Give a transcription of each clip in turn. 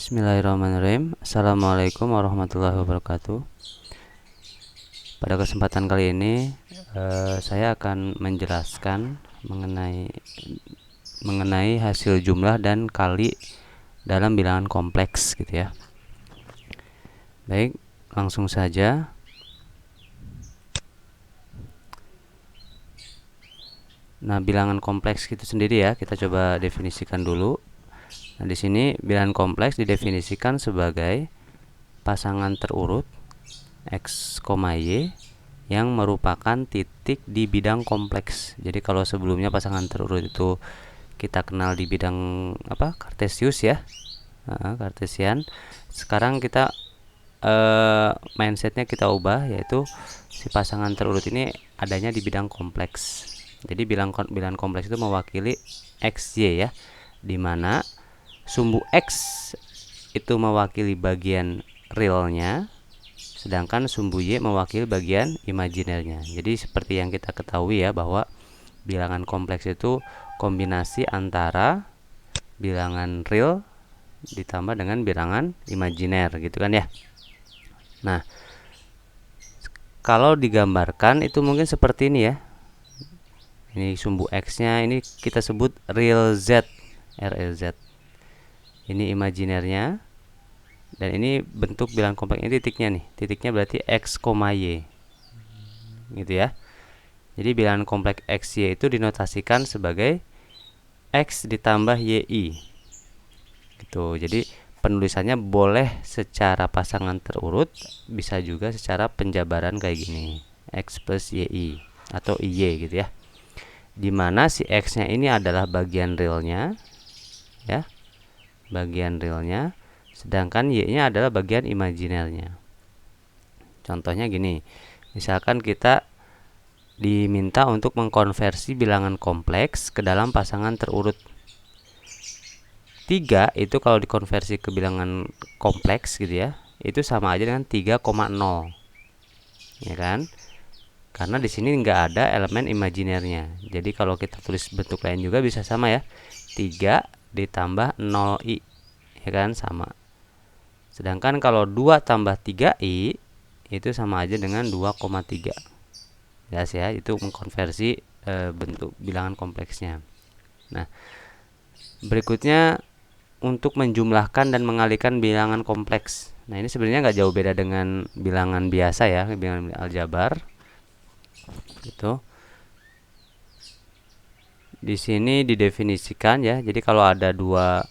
Bismillahirrahmanirrahim. Assalamualaikum warahmatullahi wabarakatuh. Pada kesempatan kali ini saya akan menjelaskan mengenai hasil jumlah dan kali dalam bilangan kompleks gitu ya. Baik, langsung saja. Nah, bilangan kompleks itu sendiri ya, kita coba definisikan dulu. Nah, di sini bilangan kompleks didefinisikan sebagai pasangan terurut X, Y yang merupakan titik di bidang kompleks. Jadi kalau sebelumnya pasangan terurut itu kita kenal di bidang Kartesius ya, Kartesian. Sekarang kita mindsetnya kita ubah, yaitu si pasangan terurut ini adanya di bidang kompleks. Jadi bilangan kompleks itu mewakili XY ya, dimana sumbu X itu mewakili bagian realnya, sedangkan sumbu Y mewakili bagian imajinernya. Jadi seperti yang kita ketahui ya, bahwa bilangan kompleks itu kombinasi antara bilangan real ditambah dengan bilangan imajiner gitu kan ya. Nah, kalau digambarkan itu mungkin seperti ini ya. Ini sumbu X nya ini kita sebut real Z, RLZ. Ini imajinernya. Dan ini bentuk bilangan kompleks, ini titiknya nih. Titiknya berarti X, Y. Gitu ya. Jadi bilangan kompleks XY itu dinotasikan sebagai X ditambah YI. Gitu. Jadi penulisannya boleh secara pasangan terurut, bisa juga secara penjabaran kayak gini. X plus YI atau IY gitu ya. Dimana si X nya ini adalah bagian realnya ya, bagian realnya, sedangkan Y nya adalah bagian imajinernya. Contohnya gini, misalkan kita diminta untuk mengkonversi bilangan kompleks ke dalam pasangan terurut. 3 itu kalau dikonversi ke bilangan kompleks gitu ya, itu sama aja dengan 3,0, ya kan? Karena di sini nggak ada elemen imajinernya. Jadi kalau kita tulis bentuk lain juga bisa sama ya. 3 ditambah 0i, ya kan, sama. Sedangkan kalau 2 tambah 3i itu sama aja dengan 2,3. Jelas ya, itu mengkonversi bentuk bilangan kompleksnya. Nah, berikutnya untuk menjumlahkan dan mengalikan bilangan kompleks. Nah, ini sebenarnya nggak jauh beda dengan bilangan biasa ya, bilangan aljabar. Gitu. Di sini didefinisikan ya. Jadi kalau ada dua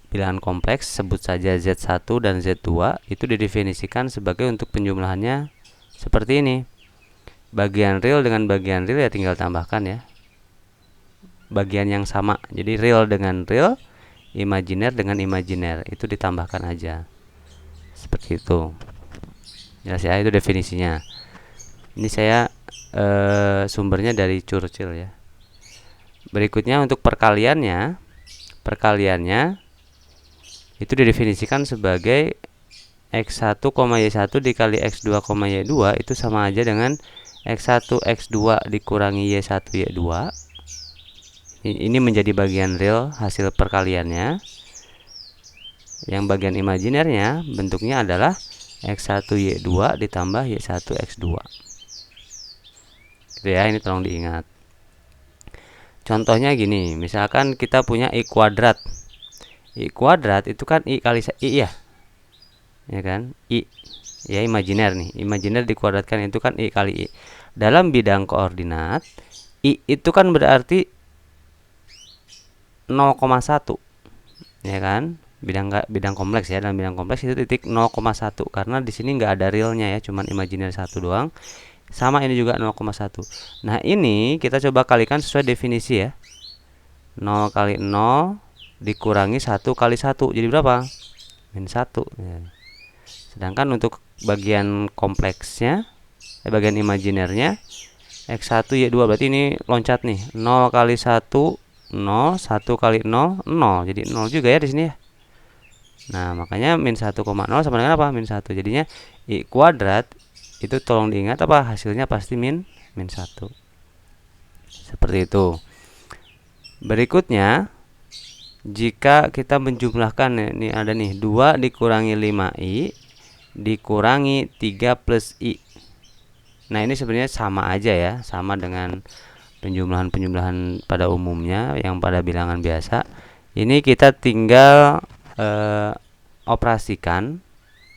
bilangan kompleks, sebut saja Z1 dan Z2, itu didefinisikan sebagai untuk penjumlahannya seperti ini. Bagian real dengan bagian real ya tinggal tambahkan ya, bagian yang sama. Jadi real dengan real, imajiner dengan imajiner, itu ditambahkan aja. Seperti itu. Jelas ya, itu definisinya. Ini saya sumbernya dari Churchill ya. Berikutnya untuk perkaliannya itu didefinisikan sebagai X1, Y1 dikali X2, Y2 itu sama aja dengan X1, X2 dikurangi Y1, Y2. Ini menjadi bagian real hasil perkaliannya. Yang bagian imajinernya bentuknya adalah X1, Y2 ditambah Y1, X2. Gitu ya, ini tolong diingat. Contohnya gini, misalkan kita punya I kuadrat. I kuadrat itu kan I kali I ya. Ya kan? I. Ya, imajiner nih. Imajiner dikuadratkan itu kan I kali I. Dalam bidang koordinat, I itu kan berarti 0,1. Ya kan? Bidang kompleks ya. Dalam bidang kompleks itu titik 0,1 karena di sini nggak ada realnya ya, cuman imajiner 1 doang. Sama ini juga 0,1. Nah, ini kita coba kalikan sesuai definisi ya. 0 kali 0 dikurangi 1 kali 1. Jadi berapa? Min 1 ya. Sedangkan untuk bagian kompleksnya, bagian imajinernya, X1 Y2 berarti ini loncat nih. 0 kali 1 0, 1 kali 0 0. Jadi 0 juga ya di sini ya. Nah, makanya min 1,0 sama dengan apa? Min 1. Jadinya I kuadrat itu tolong diingat apa? Hasilnya pasti min 1. Seperti itu. Berikutnya jika kita menjumlahkan, ini ada nih 2 dikurangi 5i dikurangi 3 plus i. Nah, ini sebenarnya sama aja ya, sama dengan penjumlahan-penjumlahan pada umumnya yang pada bilangan biasa. Ini kita tinggal operasikan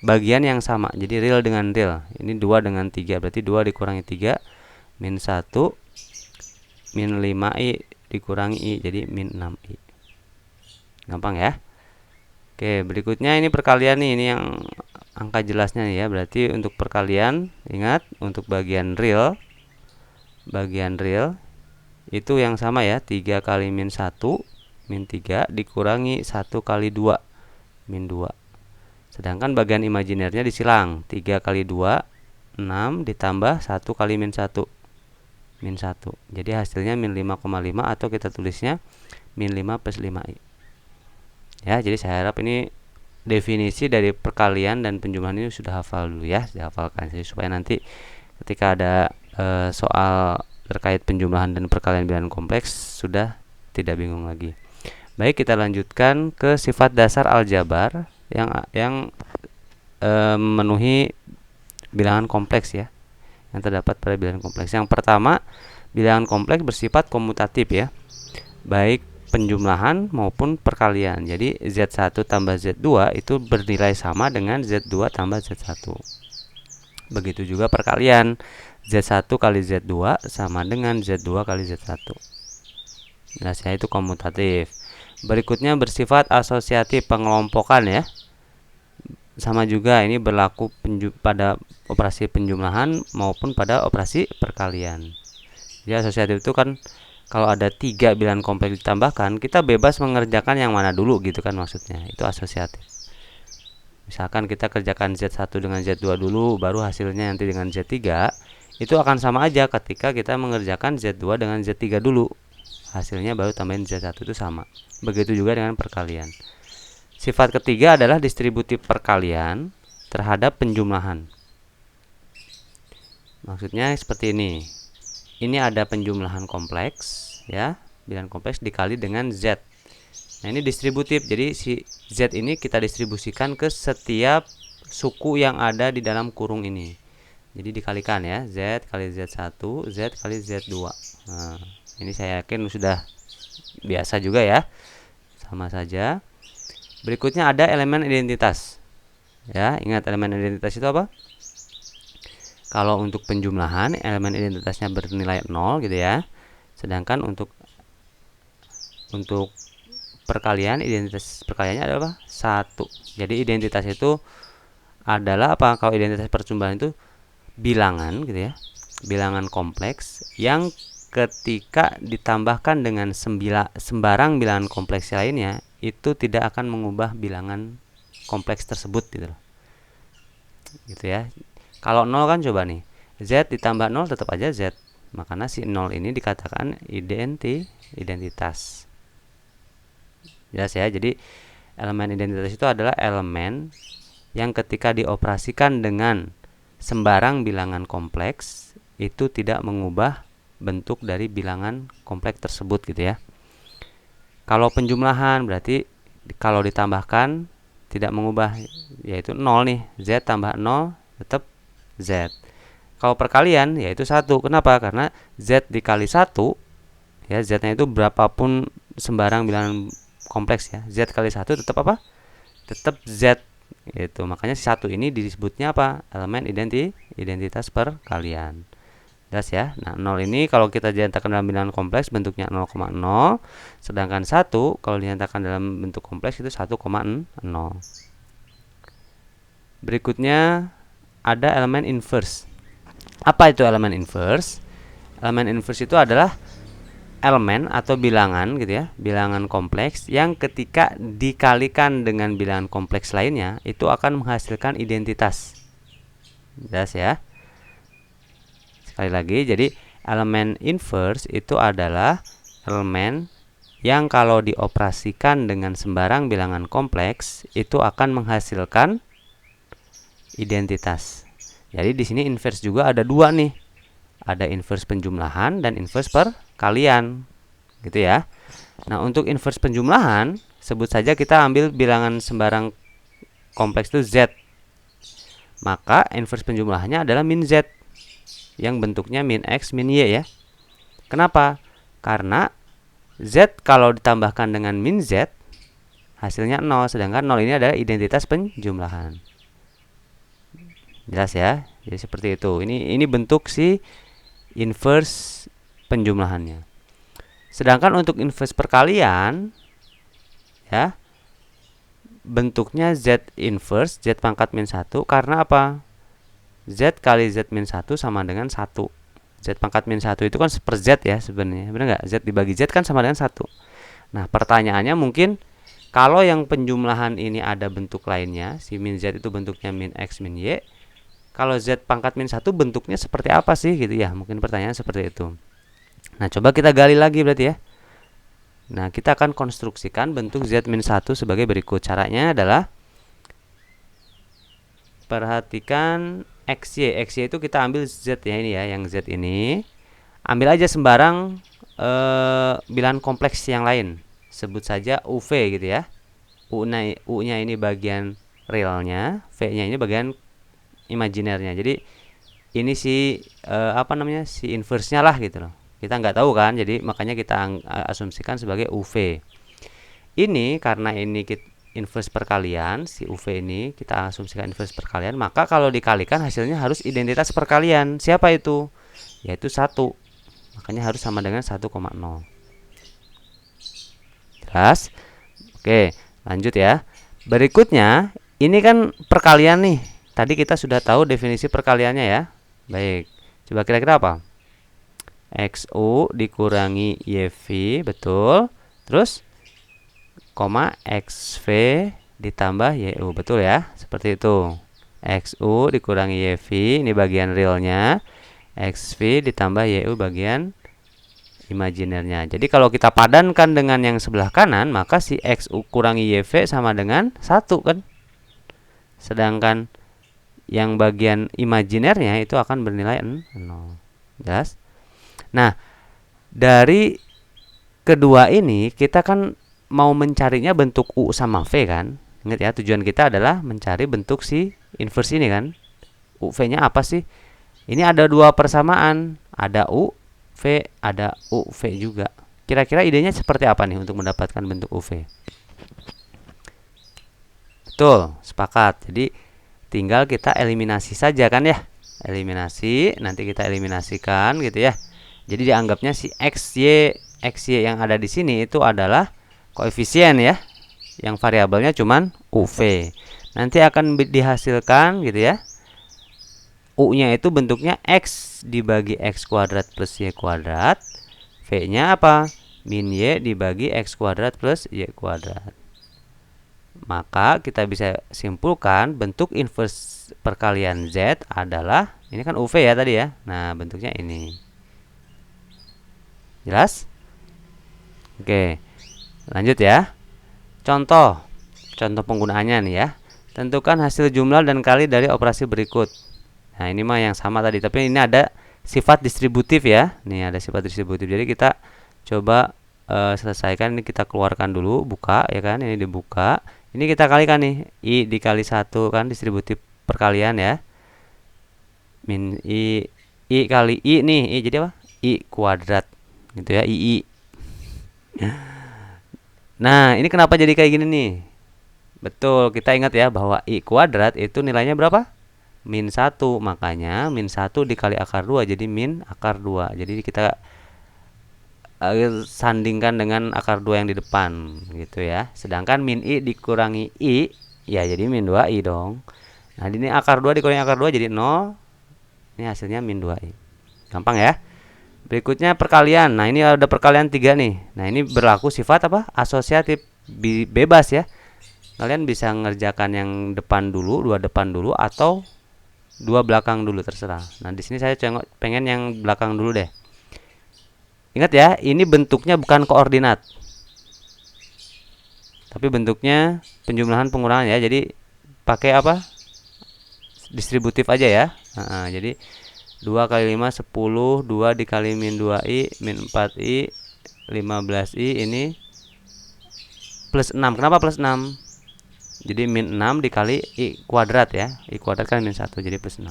bagian yang sama. Jadi real dengan real. Ini 2 dengan 3, berarti 2 dikurangi 3 min 1 min 5i dikurangi i, jadi min 6i. Gampang ya. Oke, berikutnya ini perkalian nih, ini yang angka jelasnya nih ya. Berarti untuk perkalian, ingat untuk bagian real itu yang sama ya, 3 kali min 1 min 3 dikurangi 1 kali 2 min 2. Sedangkan bagian imajinernya disilang, 3 kali 2 6 ditambah 1 kali min 1 min 1. Jadi hasilnya min 5,5 atau kita tulisnya min 5 plus 5i. Ya, jadi saya harap ini definisi dari perkalian dan penjumlahan ini sudah hafal dulu ya, sudah hafalkan supaya nanti ketika ada soal terkait penjumlahan dan perkalian bilangan kompleks sudah tidak bingung lagi. Baik, kita lanjutkan ke sifat dasar aljabar yang memenuhi bilangan kompleks ya, yang terdapat pada bilangan kompleks. Yang pertama, bilangan kompleks bersifat komutatif ya, baik penjumlahan maupun perkalian. Jadi Z1 tambah Z2 itu bernilai sama dengan Z2 tambah Z1. Begitu juga perkalian, Z1 kali Z2 sama dengan Z2 kali Z1. Jelasnya itu komutatif. Berikutnya bersifat asosiatif, pengelompokan ya. Sama juga ini berlaku pada operasi penjumlahan maupun pada operasi perkalian. Jadi asosiatif itu kan kalau ada 3 bilangan kompleks ditambahkan, kita bebas mengerjakan yang mana dulu gitu kan maksudnya. Itu asosiatif. Misalkan kita kerjakan Z1 dengan Z2 dulu, baru hasilnya nanti dengan Z3, itu akan sama aja ketika kita mengerjakan Z2 dengan Z3 dulu. Hasilnya baru tambahin Z1 itu sama. Begitu juga dengan perkalian. Sifat ketiga adalah distributif perkalian terhadap penjumlahan. Maksudnya seperti ini. Ini ada penjumlahan kompleks ya, bilangan kompleks dikali dengan Z. Nah, ini distributif. Jadi si Z ini kita distribusikan ke setiap suku yang ada di dalam kurung ini. Jadi dikalikan ya, Z kali Z1, Z kali Z2. Nah, ini saya yakin sudah biasa juga ya. Sama saja. Berikutnya ada elemen identitas. Ya, ingat elemen identitas itu apa? Kalau untuk penjumlahan, elemen identitasnya bernilai 0 gitu ya. Sedangkan untuk perkalian, identitas perkaliannya adalah 1. Jadi identitas itu adalah apa? Kalau identitas percumbahan itu bilangan gitu ya. Bilangan kompleks yang ketika ditambahkan dengan sembarang bilangan kompleks lainnya, itu tidak akan mengubah bilangan kompleks tersebut gitu loh. Gitu ya. Kalau 0 kan coba nih, Z ditambah 0 tetap aja Z. Makanya si 0 ini dikatakan identitas. Jelas ya, jadi elemen identitas itu adalah elemen yang ketika dioperasikan dengan sembarang bilangan kompleks, itu tidak mengubah bentuk dari bilangan kompleks tersebut gitu ya. Kalau penjumlahan berarti kalau ditambahkan tidak mengubah, yaitu 0 nih, Z tambah 0 tetap Z. Kalau perkalian yaitu 1. Kenapa? Karena Z dikali 1 ya, Z-nya itu berapapun sembarang bilangan kompleks ya. Z kali 1 tetap apa? Tetap Z. Itu makanya 1 ini disebutnya apa? Elemen identitas perkalian. Jelas ya. Nah, 0 ini kalau kita dinyatakan dalam bilangan kompleks bentuknya 0,0, sedangkan 1 kalau dinyatakan dalam bentuk kompleks itu 1,0. Berikutnya ada elemen inverse. Apa itu elemen inverse? Elemen inverse itu adalah elemen atau bilangan gitu ya, bilangan kompleks yang ketika dikalikan dengan bilangan kompleks lainnya itu akan menghasilkan identitas. Jelas ya. Sekali lagi, jadi elemen inverse itu adalah elemen yang kalau dioperasikan dengan sembarang bilangan kompleks itu akan menghasilkan identitas. Jadi di sini inverse juga ada 2 nih. Ada inverse penjumlahan dan inverse perkalian. Gitu ya. Nah, untuk inverse penjumlahan sebut saja kita ambil bilangan sembarang kompleks itu Z. Maka inverse penjumlahannya adalah min Z yang bentuknya min X min Y ya. Kenapa? Karena Z kalau ditambahkan dengan min Z hasilnya 0, sedangkan 0 ini adalah identitas penjumlahan. Jelas ya? Jadi seperti itu. Ini bentuk si inverse penjumlahannya. Sedangkan untuk inverse perkalian ya, bentuknya Z inverse Z pangkat min 1. Karena apa? Z kali Z min 1 sama dengan 1. Z pangkat min 1 itu kan per Z ya sebenarnya. Benar nggak? Z dibagi Z kan sama dengan 1. Nah, pertanyaannya mungkin kalau yang penjumlahan ini ada bentuk lainnya, si min Z itu bentuknya min X min Y. Kalau Z pangkat min 1 bentuknya seperti apa sih gitu ya? Mungkin pertanyaan seperti itu. Nah, coba kita gali lagi berarti ya. Nah, kita akan konstruksikan bentuk Z min 1 sebagai berikut. Caranya adalah perhatikan XY. XY itu kita ambil Z ya, ini ya, yang Z ini. Ambil aja sembarang bilangan kompleks yang lain. Sebut saja UV gitu ya. U-nya ini bagian realnya, V-nya ini bagian imajinernya. Jadi ini si si inverse-nya lah gitu loh. Kita nggak tahu kan, jadi makanya kita asumsikan sebagai UV. Ini karena ini inverse perkalian, si UV ini kita asumsikan inverse perkalian, maka kalau dikalikan hasilnya harus identitas perkalian. Siapa itu? Yaitu 1. Makanya harus sama dengan 1,0. Jelas? Oke, lanjut ya. Berikutnya, ini kan perkalian nih. Tadi kita sudah tahu definisi perkaliannya ya. Baik, coba kira-kira apa? XU dikurangi YV, betul. Terus koma XV ditambah YU, betul ya? Seperti itu. XU dikurangi YV, ini bagian realnya. XV ditambah YU bagian imajinernya. Jadi kalau kita padankan dengan yang sebelah kanan, maka si XU kurangi YV sama dengan 1 kan? Sedangkan yang bagian imajinernya itu akan bernilai 0. Jelas? Nah, dari kedua ini kita kan mau mencarinya bentuk U sama V kan. Ingat ya, tujuan kita adalah mencari bentuk si inverse ini kan. UV-nya apa sih? Ini ada dua persamaan, ada U, V, ada UV juga. Kira-kira idenya seperti apa nih untuk mendapatkan bentuk UV? Betul, sepakat. Jadi tinggal kita eliminasi saja kan ya. Eliminasi, nanti kita eliminasikan gitu ya. Jadi dianggapnya si XY yang ada di sini itu adalah koefisien ya. Yang variabelnya cuman UV. Nanti akan dihasilkan gitu ya. U-nya itu bentuknya X dibagi X kuadrat plus Y kuadrat. V-nya apa? Min Y dibagi X kuadrat plus Y kuadrat. Maka kita bisa simpulkan bentuk inverse perkalian Z adalah, ini kan UV ya tadi ya. Nah, bentuknya ini. Jelas? Oke, lanjut ya. Contoh penggunaannya nih ya. Tentukan hasil jumlah dan kali dari operasi berikut. Nah, ini mah yang sama tadi, tapi ini ada sifat distributif ya. Nih ada sifat distributif. Jadi kita coba selesaikan. Ini kita keluarkan dulu, buka ya kan. Ini dibuka. Ini kita kalikan nih. I dikali 1 kan distributif perkalian ya. Min I kali I nih. I jadi apa? I kuadrat. Gitu ya, II. Nah, ini kenapa jadi kayak gini nih? Betul, kita ingat ya bahwa I kuadrat itu nilainya berapa? Min 1. Makanya min 1 dikali akar 2 jadi min akar 2. Jadi kita sandingkan dengan akar 2 yang di depan gitu ya. Sedangkan min I dikurangi I ya jadi min 2I dong. Nah, ini akar 2 dikurangi akar 2 jadi 0. Ini hasilnya min 2I. Gampang ya? Berikutnya perkalian. Nah, ini ada perkalian 3 nih. Nah, ini berlaku sifat apa? Asosiatif, bebas ya. Kalian bisa ngerjakan yang depan dulu, 2 depan dulu atau 2 belakang dulu, terserah. Nah, di sini saya pengen yang belakang dulu deh. Ingat ya, ini bentuknya bukan koordinat. Tapi bentuknya penjumlahan pengurangan ya. Jadi pakai apa? Distributif aja ya. Nah, jadi 2 kali 5 10, 2 dikali min 2i min 4i 15i ini plus 6. Kenapa plus 6? Jadi min 6 dikali I kuadrat ya. I kuadrat kan min 1, jadi plus 6.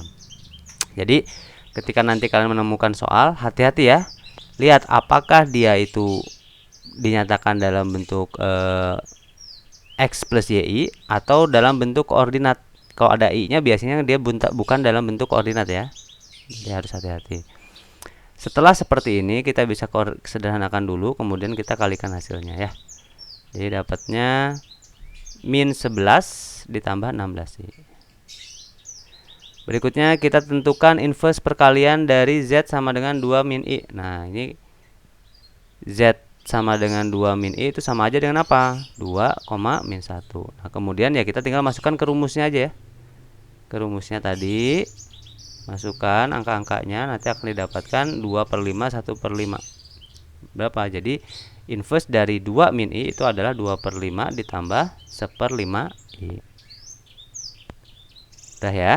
Jadi ketika nanti kalian menemukan soal, hati-hati ya. Lihat apakah dia itu dinyatakan dalam bentuk X plus YI atau dalam bentuk koordinat. Kalau ada I-nya biasanya dia bukan dalam bentuk koordinat ya. Jadi harus hati-hati. Setelah seperti ini kita bisa sederhanakan dulu, kemudian kita kalikan hasilnya ya. Jadi dapatnya min 11 ditambah 16I. Berikutnya kita tentukan inverse perkalian dari Z sama dengan 2 min I. Nah ini Z sama dengan 2 min I itu sama aja dengan apa? 2, min 1. Nah kemudian ya kita tinggal masukkan ke rumusnya aja ya. Ke rumusnya tadi, masukkan angka-angkanya, nanti akan didapatkan 2/5, 1/5. Berapa? Jadi inverse dari 2 min I itu adalah 2/5 ditambah 1/5 I. Udah ya.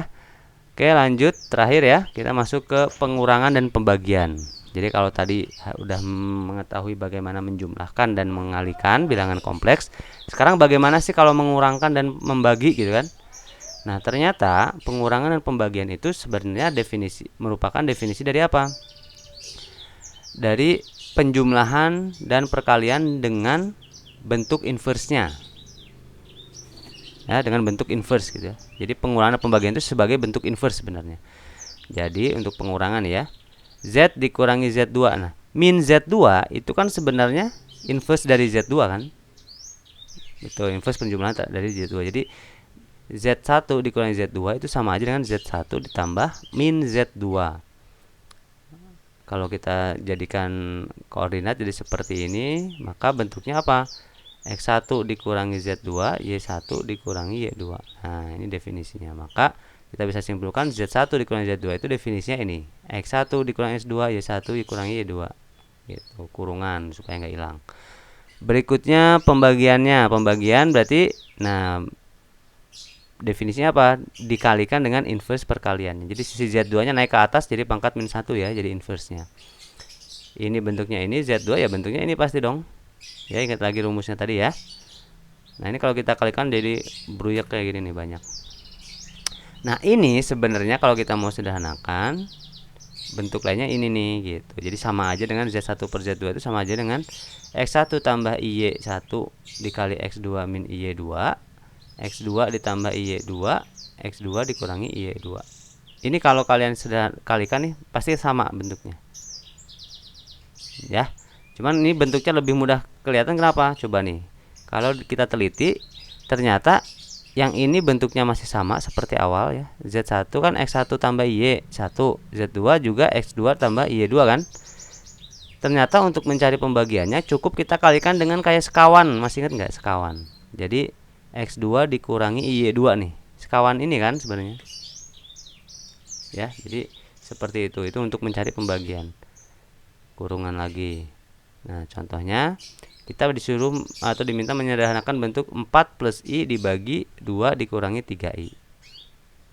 Oke lanjut, terakhir ya, kita masuk ke pengurangan dan pembagian. Jadi kalau tadi udah mengetahui bagaimana menjumlahkan dan mengalikan bilangan kompleks, sekarang bagaimana sih kalau mengurangkan dan membagi gitu kan? Nah ternyata pengurangan dan pembagian itu sebenarnya merupakan definisi dari apa? Dari penjumlahan dan perkalian dengan bentuk inverse-nya. Ya, dengan bentuk inverse gitu ya. Jadi pengurangan dan pembagian itu sebagai bentuk inverse sebenarnya. Jadi untuk pengurangan ya, Z dikurangi Z2. Nah, min Z2 itu kan sebenarnya inverse dari Z2 kan? Betul, inverse penjumlahan dari Z2. Jadi Z1 dikurangi Z2 itu sama aja dengan Z1 ditambah min Z2. Kalau kita jadikan koordinat jadi seperti ini, maka bentuknya apa? X1 dikurangi Z2, Y1 dikurangi Y2. Nah, ini definisinya. Maka kita bisa simpulkan Z1 dikurangi Z2 itu definisinya ini. X1 dikurangi S2, Y1 dikurangi Y2. Gitu, kurungan supaya nggak hilang. Berikutnya pembagiannya. Pembagian berarti, nah definisinya apa? Dikalikan dengan inverse perkaliannya. Jadi sisi Z2-nya naik ke atas jadi pangkat min 1 ya, jadi inverse-nya. Ini bentuknya ini, Z2 ya bentuknya ini pasti dong. Ya, ingat lagi rumusnya tadi ya. Nah, ini kalau kita kalikan jadi bruyek kayak gini nih banyak. Nah, ini sebenarnya kalau kita mau sederhanakan, bentuk lainnya ini nih gitu. Jadi sama aja dengan Z1 per Z2 itu sama aja dengan X1 tambah IY1 dikali X2 min IY2, X2 ditambah IY2, X2 dikurangi IY2. Ini kalau kalian sudah kalikan nih pasti sama bentuknya. Ya. Cuman ini bentuknya lebih mudah kelihatan kenapa? Coba nih. Kalau kita teliti ternyata yang ini bentuknya masih sama seperti awal ya. Z1 kan X1 tambah Y1, Z2 juga X2 tambah Y2 kan. Ternyata untuk mencari pembagiannya cukup kita kalikan dengan kayak sekawan. Masih ingat nggak sekawan? Jadi X2 dikurangi Y2 nih. Sekawan ini kan sebenarnya. Ya, jadi seperti itu. Itu untuk mencari pembagian. Kurungan lagi. Nah, contohnya kita disuruh atau diminta menyederhanakan bentuk 4 plus I dibagi 2 dikurangi 3I.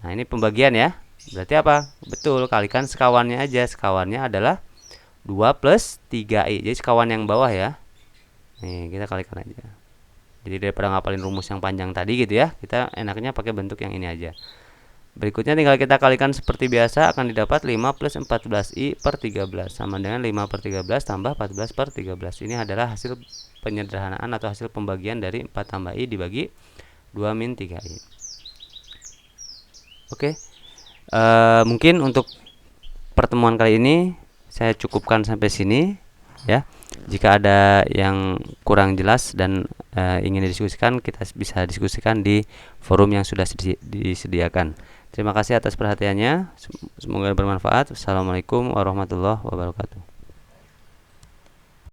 Nah, ini pembagian ya. Berarti apa? Betul, kalikan sekawannya aja. Sekawannya adalah 2 plus 3I. Jadi sekawan yang bawah ya. Nih, kita kalikan aja. Jadi daripada ngapalin rumus yang panjang tadi gitu ya, kita enaknya pakai bentuk yang ini aja. Berikutnya tinggal kita kalikan seperti biasa, akan didapat 5 plus 14I per 13 sama dengan 5 per 13 tambah 14 per 13. Ini adalah hasil penyederhanaan atau hasil pembagian dari 4 tambah I dibagi 2 min 3I. Oke, mungkin untuk pertemuan kali ini saya cukupkan sampai sini ya. Jika ada yang kurang jelas dan ingin didiskusikan, kita bisa diskusikan di forum yang sudah disediakan. Terima kasih atas perhatiannya. Semoga bermanfaat. Assalamualaikum warahmatullahi wabarakatuh.